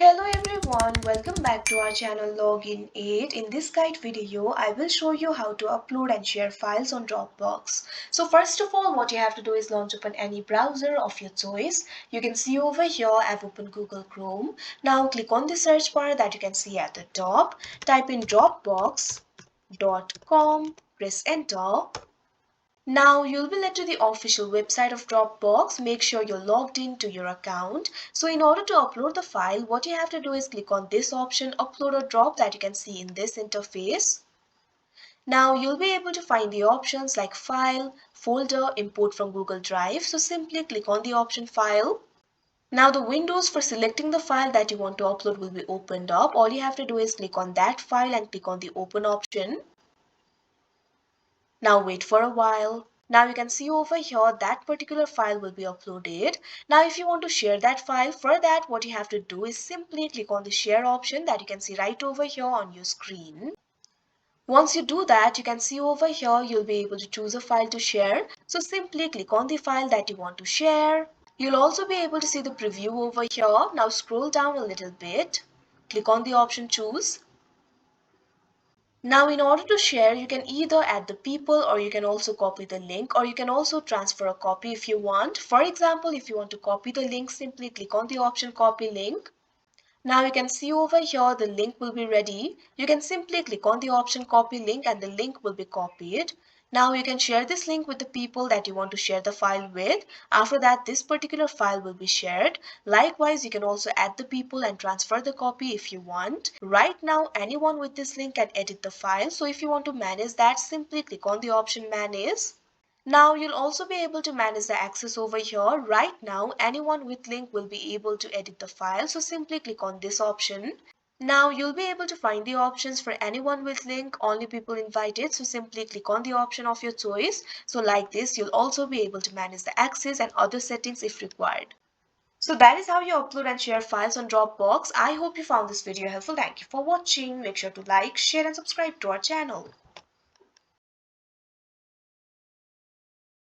Hello everyone, welcome back to our channel Login 8. In this guide video, I will show you how to upload and share files on Dropbox. So first of all, what you have to do is launch open any browser of your choice. You can see over here, I've opened Google Chrome. Now click on the search bar that you can see at the top. Type in dropbox.com, press enter. Now you'll be led to the official website of Dropbox. Make sure you're logged into your account. So in order to upload the file, what you have to do is click on this option, upload or drop, that you can see in this interface. Now you'll be able to find the options like file, folder, import from Google Drive. So simply click on the option file. Now the windows for selecting the file that you want to upload will be opened up. All you have to do is click on that file and click on the open option. Now wait for a while. Now you can see over here that particular file will be uploaded. Now if you want to share that file, for that what you have to do is simply click on the share option that you can see right over here on your screen. Once you do that, you can see over here you'll be able to choose a file to share. So simply click on the file that you want to share. You'll also be able to see the preview over here. Now scroll down a little bit. Click on the option choose. Now in order to share, you can either add the people or you can also copy the link, or you can also transfer a copy if you want. For example, if you want to copy the link, simply click on the option copy link. Now you can see over here the link will be ready. You can simply click on the option copy link and the link will be copied. Now you can share this link with the people that you want to share the file with. After that, this particular file will be shared. Likewise, you can also add the people and transfer the copy if you want. Right now, anyone with this link can edit the file. So if you want to manage that, simply click on the option manage. Now you'll also be able to manage the access over here. Right now, anyone with link will be able to edit the file. So simply click on this option. Now you'll be able to find the options for anyone with link, only people invited. So simply click on the option of your choice. So like this, you'll also be able to manage the access and other settings if required. So that is how you upload and share files on Dropbox. I hope you found this video helpful. Thank you for watching. Make sure to like, share and subscribe to our channel.